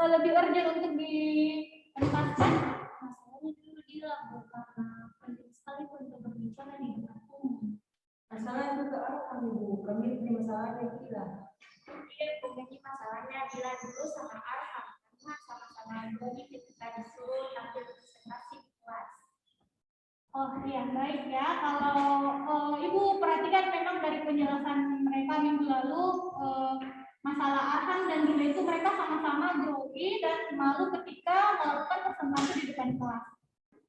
lebih urgent untuk dituntaskan? Masalahnya dulu dia karena penting sekali untuk berbicara di depan umum. Masalah itu ke arah kami punya masalahnya Dila. Iya, pokoknya masalahnya Dila dulu sama Arham karena sama-sama grogi ketika disuruh tampil presentasi di kelas. Oh iya, baik ya. Kalau Ibu perhatikan memang dari penjelasan mereka minggu lalu, masalah Arham dan Dila itu mereka sama-sama grogi dan malu ketika melakukan presentasi di depan kelas.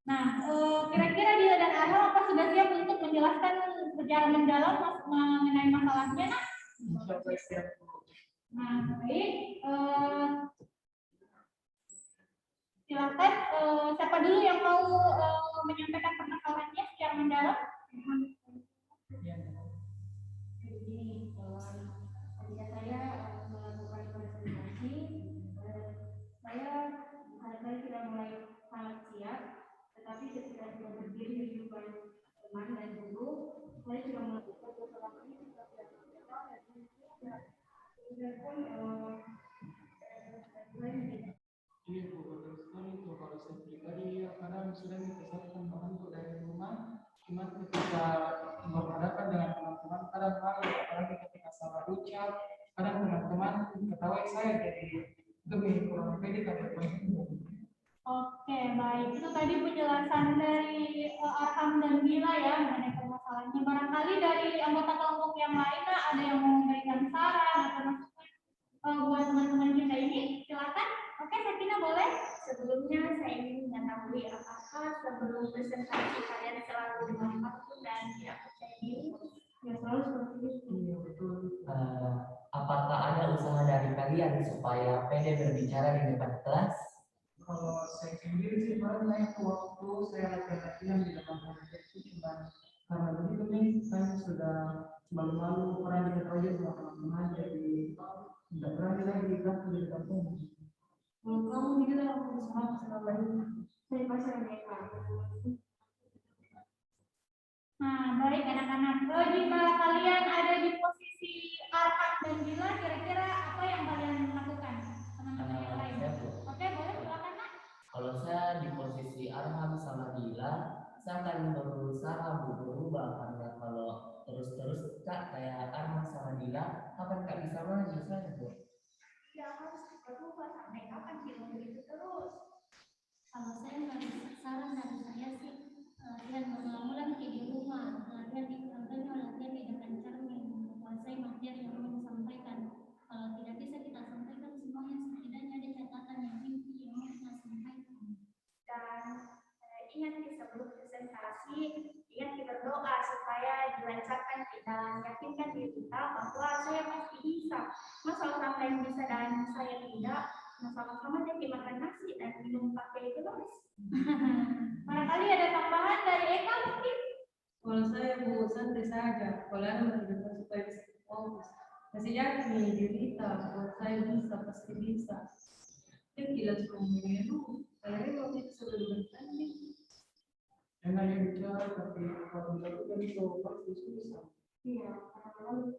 Nah, kira-kira Dila dan Arham apa sudah siap untuk menjelaskan secara mendalam mengenai masalahnya? Nah, baik. Silakan, siapa dulu yang mau menyampaikan permasalahannya secara mendalam? Jadi ketika saya melakukan presentasi, saya hari-hari tidak mulai sangat siap, tetapi ketika sudah berdiri di depan teman dan guru, saya sudah melakukan beberapa kali Iya Bu, betul sekali itu. Kalau saya pribadi ya kadang sudah dipesankan bahanku dari rumah, cuma ketika berhadapan dengan teman-teman kadang malu, apalagi ketika salah ucap, kadang teman-teman ketawa saya jadi demi kurang pede kan. Oke, baik. Itu tadi penjelasan dari Arham dan Dila ya mengenai permasalahannya. Barangkali dari anggota kelompok yang lain ada yang mau memberikan saran atau masukan buat teman-teman kita ini? Silakan. Oke, Sakina boleh. Sebelumnya saya ingin mengetahui apakah sebelum presentasi kalian selalu dengan waktu dan tidak percaya diri? Ya selalu seperti itu. Iya betul. Apakah ada usaha dari kalian supaya pede berbicara di depan kelas? Kalau saya sendiri sih pernah waktu saya latihan di depan komputer itu cuma karena begitu nih saya sudah malu-malu pernah diketahui sama teman-teman jadi tidak berani lagi kan di depan umum. Kalau kamu bilang berusaha selama ini, saya pasti mereka. Nah, baik anak-anak. Jika kalian ada di posisi Arham dan Dila, kira-kira apa yang kalian lakukan? Teman-teman yang lain. Oke, boleh silakan Nak. Kalau saya di posisi Arham sama Dila, saya akan berusaha berubah karena kalau terus-terus Kak kayak Arham sama Dila, kapan Kak bisa maju saya Bu? Ya harus berubah sampai kapan kita begitu terus? Kalau saya saran dari saya sih latihan berulang-ulang di rumah, latihan di contohnya latihan di depan cermin, menguasai materi yang mau disampaikan. Kalau tidak bisa kita sampaikan semuanya, setidaknya ada catatan yang inti yang mau kita sampaikan. Dan ingat sebelum presentasi, ingat berdoa supaya dilancarkan dan yakinkan diri kita bahwa saya pasti bisa. Masa orang lain bisa dan saya tidak, nah sama-sama jadi makan nasi dan minum pakai gelas. Barangkali ada tambahan dari Eka mungkin? Kalau saya Bu santai saja, kalau ada motivasi supaya bisa fokus. Masih yakin diri kita, kalau saya bisa pasti bisa. Kita tidak cuma mengeluh, saya waktu itu sebelum bertanding. Enak yang bicara tapi kalau melakukan itu pasti susah. Iya, kadang-kadang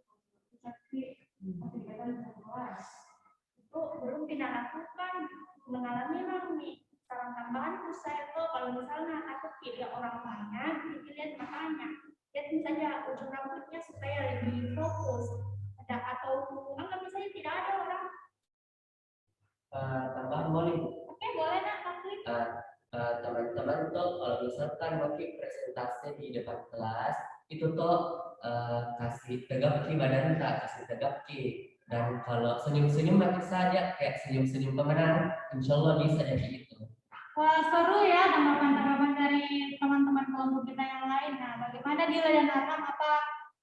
tapi kadang kelas. Itu belum kita lakukan, mengalami nih. Saran tambahan saya tuh kalau misalnya takut dilihat orang banyak, dilihat matanya, lihat saja ujung rambutnya supaya lebih fokus. Ada atau anggap misalnya tidak ada orang. Tambahan boleh? Oke, boleh Nak, Kakli. Teman-teman tuh kalau misalkan mau presentasi di depan kelas itu tuh kasih tegap ki badan tak kasih tegap ki dan kalau senyum-senyum mati saja kayak senyum-senyum pemenang insyaallah bisa jadi itu. Wah, seru ya tanggapan-tanggapan dari teman-teman kelompok kita yang lain. Nah, bagaimana Dila dan Arham? Apa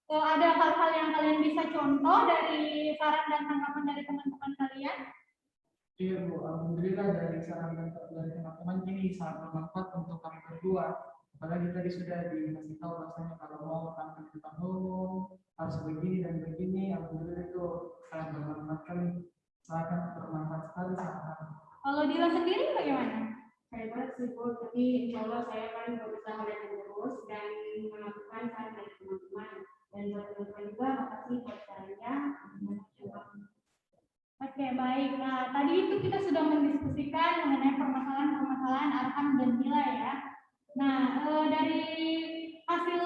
ada hal-hal yang kalian bisa contoh dari saran dan tanggapan dari teman-teman kalian? Iya Bu, alhamdulillah dari saran dari teman-teman ini sangat bermanfaat untuk kami berdua. Apalagi tadi sudah dikasih tahu rasanya kalau mau tampil di depan umum harus begini dan begini. Alhamdulillah itu sangat bermanfaat kali, sangat bermanfaat sekali sangat. Kalau Dila sendiri bagaimana? Saya banget sih Bu, tapi insya Allah saya akan berusaha dan terus dan melakukan saran dari teman-teman. Dan buat teman-teman juga makasih buat sarannya. Oke, baik. Nah, Nah, tadi itu kita sudah mendiskusikan mengenai permasalahan-permasalahan Arham dan Mila ya. Nah, dari hasil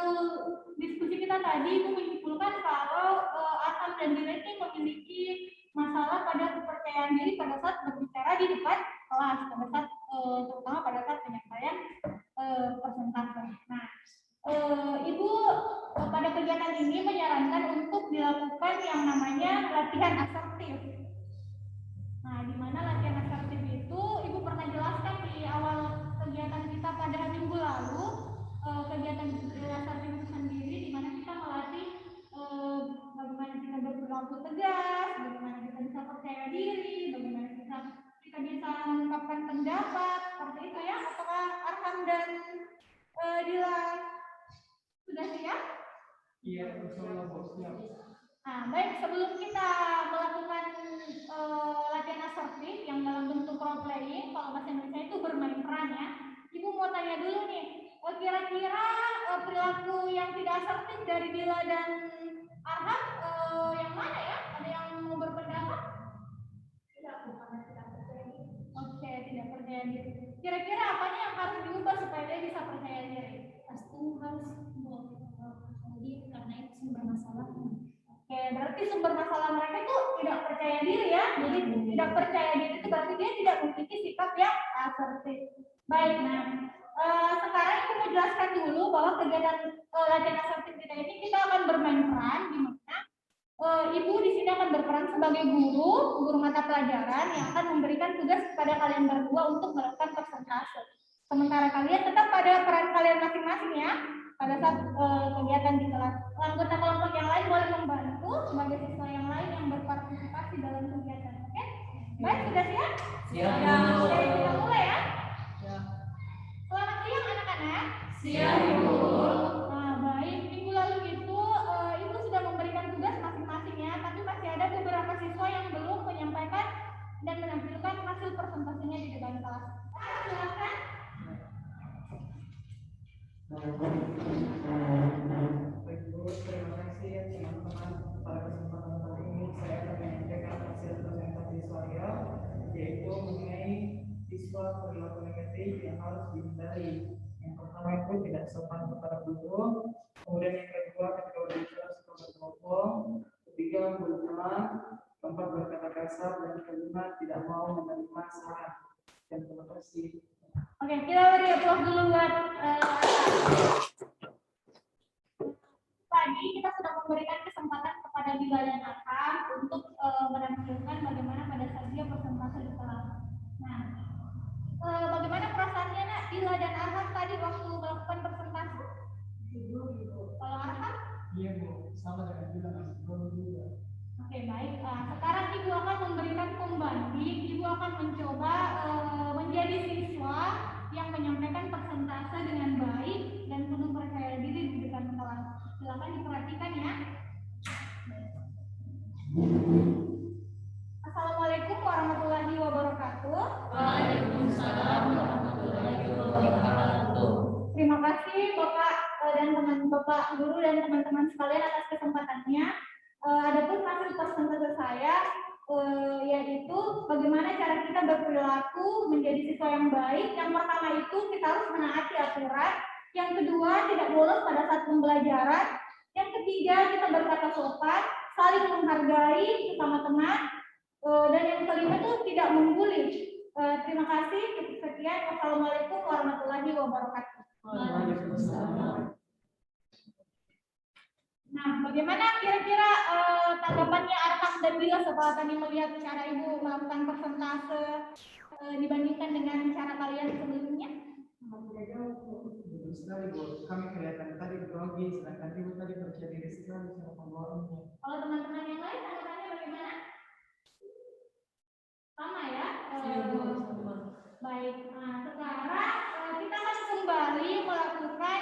diskusi kita tadi itu menyimpulkan kalau Arham dan Mila ini memiliki masalah pada kepercayaan diri pada saat berbicara di depan kelas, pada saat terutama pada saat penyampaian presentasi. Nah, Ibu pada kegiatan ini menyarankan untuk dilakukan yang namanya latihan asertif. Nah, di mana latihan asertif itu Ibu pernah jelaskan di awal kegiatan kita pada minggu lalu. Kegiatan asertif itu sendiri di mana kita melatih bagaimana kita berperilaku tegas, bagaimana kita bisa percaya diri, bagaimana kita bisa mengungkapkan pendapat, seperti itu ya. Apakah Arham dan Dila sudah siap? Iya, insyaallah Bu, siap. Nah, baik, sebelum kita melakukan latihan asertif yang dalam bentuk role playing, kalau bahasa Indonesia itu bermain peran ya. Ibu mau tanya dulu nih, kira-kira perilaku yang tidak asertif dari Dila dan Arham yang mana ya? Ada yang mau berpendapat? Tidak, bukan tidak percaya diri. Oke, tidak percaya diri. Kira-kira apanya yang harus diubah supaya dia bisa percaya diri? Pasti harus diri karena itu sumber masalah. Oke, berarti sumber masalah mereka itu tidak percaya diri ya. Jadi tidak percaya diri itu berarti dia tidak memiliki sikap yang asertif. Baik, nah sekarang aku mau jelaskan dulu bahwa kegiatan latihan asertif kita ini kita akan bermain peran di mana Ibu di sini akan berperan sebagai guru mata pelajaran yang akan memberikan tugas kepada kalian berdua untuk melakukan presentase. Sementara kalian tetap pada peran kalian masing-masing ya. Pada saat kegiatan di kelas, anggota kelompok yang lain boleh membantu sebagai siswa yang lain yang berpartisipasi dalam kegiatan. Oke? Baik, sudah siap? Siap, Ya, Bu. oke, kita mulai ya. Ya. Selamat siang anak-anak. Siap, Ibu. Nah, baik. Minggu lalu itu Ibu sudah memberikan tugas masing-masing ya, tapi masih ada beberapa siswa yang belum menyampaikan dan menampilkan hasil presentasinya di depan kelas. Silakan. Baik Bu, terima kasih ya teman-teman. Pada kesempatan kali ini saya akan menyampaikan hasil presentasi saya, yaitu mengenai siswa perilaku negatif yang harus dihindari. Yang pertama itu tidak sopan kepada guru, kemudian yang kedua ketika berbicara suka berbohong, ketiga berteman, keempat berkata kasar, dan kelima tidak mau menerima saran. Dan terima kasih. Oke, kita beri aplaus dulu buat tadi kita sudah memberikan kesempatan kepada Dila dan Arham untuk menampilkan bagaimana pada saat dia presentasi di kelas. Nah, bagaimana perasaannya nak Dila dan Arham tadi waktu melakukan presentasi? Kalau Arham? Iya Bu, sama dengan Dila dan juga. Oke, baik. Sekarang Ibu akan memberikan pembanding. Ibu akan mencoba menjadi siswa yang menyampaikan presentase dengan baik dan penuh percaya diri di depan kelas. Silakan diperhatikan ya. Assalamualaikum warahmatullahi wabarakatuh. Waalaikumsalam warahmatullahi wabarakatuh. Terima kasih Bapak dan Bapak guru dan teman-teman sekalian atas kesempatannya. Adapun hasil presentase saya yaitu bagaimana cara kita berperilaku menjadi siswa yang baik. Yang pertama itu kita harus menaati aturan. Yang kedua tidak bolos pada saat pembelajaran. Yang ketiga kita berkata sopan, saling menghargai sesama teman. Dan yang kelima itu tidak membuli. Terima kasih. Sekian. Wassalamualaikum warahmatullahi wabarakatuh. Waalaikumsalam. Nah, bagaimana kira-kira tanggapannya Arham dan Dila setelah tadi melihat cara Ibu melakukan persentase dibandingkan dengan cara kalian sebelumnya? Betul sekali Bu, kami kelihatan tadi grogi, sedangkan Ibu tadi percaya diri sekali sama pembawaannya. Kalau teman-teman yang lain tanggapannya bagaimana? Sama ya? Baik, nah sekarang kita akan kembali melakukan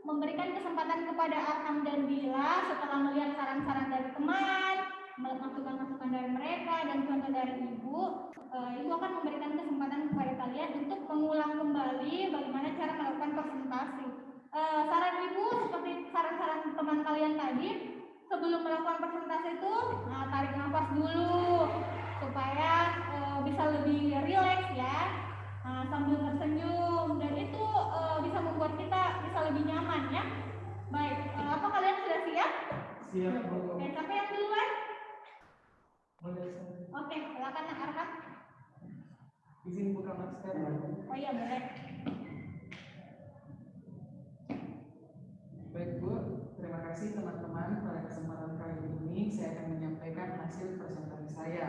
memberikan kesempatan kepada Arham dan Dila setelah melihat saran-saran dari teman, masukan-masukan dari mereka dan contoh dari Ibu. Ibu akan memberikan kesempatan kepada kalian untuk mengulang kembali bagaimana cara melakukan presentasi. Saran Ibu seperti saran-saran teman kalian tadi, sebelum melakukan presentasi itu tarik nafas dulu supaya bisa lebih rileks ya, sambil tersenyum, dan itu bisa membuat kita bisa lebih nyaman ya. Baik, apa kalian sudah siap? Siap, Bu. Oke, siapa yang duluan? Boleh saya Oke, silakan Arham. izin buka masker? Oh iya, boleh. Baik, Bu. Terima kasih teman-teman. Pada kesempatan kali ini saya akan menyampaikan hasil presentasi saya,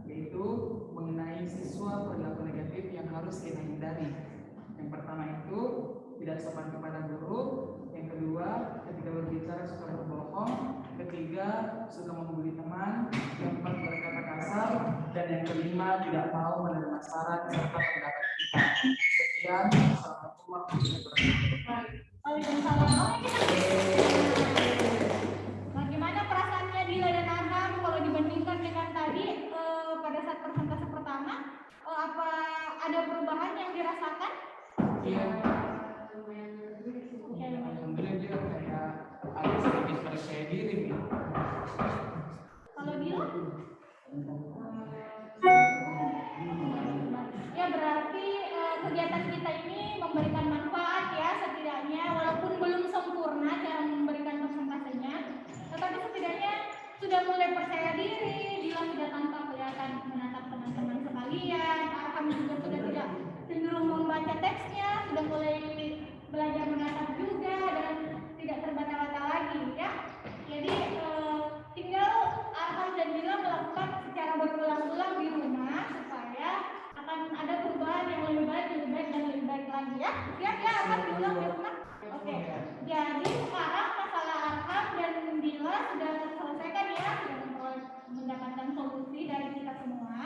yaitu mengenai siswa perilaku negatif yang harus kita hindari. Yang pertama itu tidak sopan kepada guru, yang kedua ketika berbicara suka berbohong, ketiga suka membuli teman, keempat berkata kasar, dan yang kelima tidak mau menerima saran serta pendapat kita. Sekian, assalamualaikum warahmatullahi wabarakatuh. Waalaikumsalam. Bagaimana perasaannya Dila dan Arham kalau dibandingkan dengan tadi pada saat presentasi pertama? Apa ada perubahan yang dirasakan? Iya, alhamdulillah dia kayak agak sedikit percaya diri nih. Kalau Dila? Ya berarti kegiatan kita ini memberikan manfaat ya, setidaknya walaupun belum sempurna cara memberikan presentasinya, tetapi setidaknya sudah mulai percaya diri. Dila sudah tanpa kelihatan menatap teman-teman sekalian, Arham juga sudah tidak cenderung membaca teksnya, sudah mulai belajar menatap juga dan tidak terbata-bata lagi ya. Jadi tinggal Arham dan Dila melakukan secara berulang-ulang di rumah supaya akan ada perubahan yang lebih baik dan lebih baik lagi ya. Siap ya Arham diulang di rumah? Oke. Jadi sekarang masalah Arham dan Dila sudah terselesaikan ya, sudah mendapatkan solusi dari kita semua.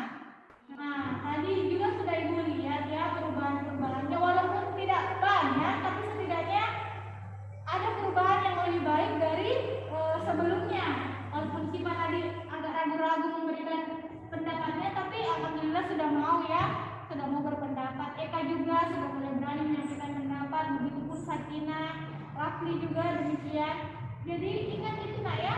Nah, tadi juga sudah Ibu lihat ya perubahan-perubahannya, walaupun tidak banyak, tapi setidaknya ada perubahan yang lebih baik dari sebelumnya. Walaupun Siva tadi agak ragu-ragu memberikan pendapatnya, tapi alhamdulillah sudah mau ya, sudah mau berpendapat. Eka juga sudah mulai berani menyampaikan pendapat, begitupun Sakina, Rafli juga demikian. Jadi ingat itu nak ya,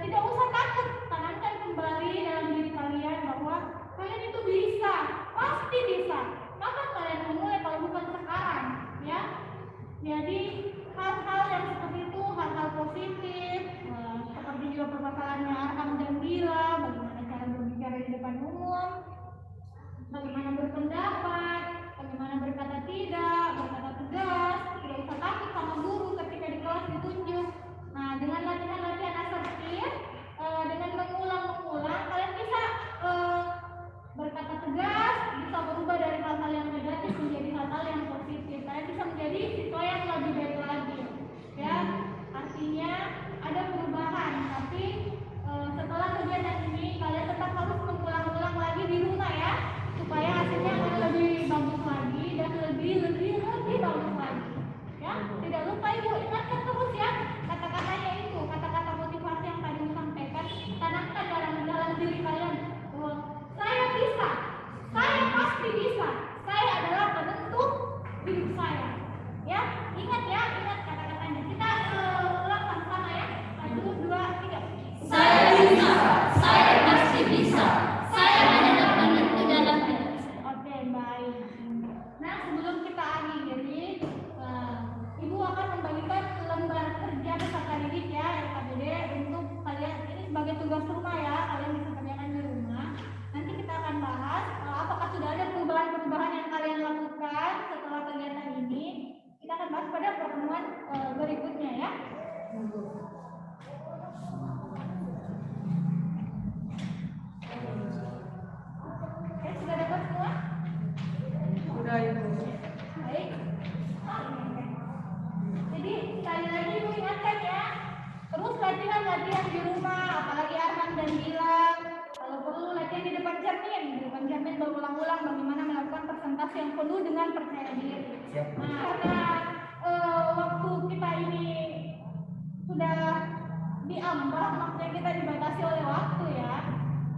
tidak usah takut, tanamkan kembali dalam diri kalian bahwa kalian itu bisa, pasti bisa. Kapan kalian memulai kalau bukan sekarang ya? Jadi hal-hal yang seperti itu, hal-hal positif, seperti juga permasalahannya Arham dan Dila, bagaimana cara berbicara di depan umum, bagaimana berpendapat, bagaimana berkata tidak, berkata tegas, tidak usah takut sama guru ketika di kelas ditunjuk. Nah, dengan latihan-latihan asertif, dengan mengulang-mengulang, kalian bisa berkata tegas, bisa berubah dari hal-hal yang negatif menjadi hal-hal yang positif. Kalian bisa menjadi siswa yang lebih baik lagi. Ya, artinya ada perubahan, tapi setelah kegiatan ini kalian tetap harus mengulang-ulang lagi di rumah ya, supaya hasilnya akan lebih bagus lagi dan lebih bagus lagi. Ya, tidak lupa Ibu ingatkan terus ya kata-katanya itu, kata-kata motivasi yang tadi disampaikan, tanamkan dalam diri kalian. Saya bisa, saya pasti bisa, saya adalah penentu hidup saya. Ya, ingat kata-katanya. Kita ulang sama-sama ya. 1, 2, 3. Saya bisa, saya pasti bisa, saya adalah penentu dalam hidup. Oke, baik. Nah, sebelum kita akhiri, Ibu akan membagikan lembar kerja peserta didik ya, LKBD, untuk kalian. Ini sebagai tugas rumah ya, kalian bisa kerjakan di rumah. Nanti kita akan bahas apakah sudah ada perubahan-perubahan yang kalian lakukan setelah kegiatan ini. Kita akan bahas pada pertemuan berikutnya ya. Oke, sudah dapat semua? Sudah ya, Bu. Baik. Jadi sekali lagi Ibu ingatkan ya, terus latihan di rumah, apalagi Arham dan Dila. Kalau perlu latihan di depan cermin berulang-ulang bagaimana melakukan presentasi yang penuh dengan percaya diri. Nah, karena waktu kita ini sudah diambang, maksudnya kita dibatasi oleh waktu ya.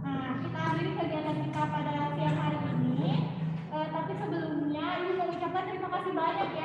Nah, kita akhiri kegiatan kita pada siang hari ini. Tapi sebelumnya Ibu mengucapkan terima kasih banyak ya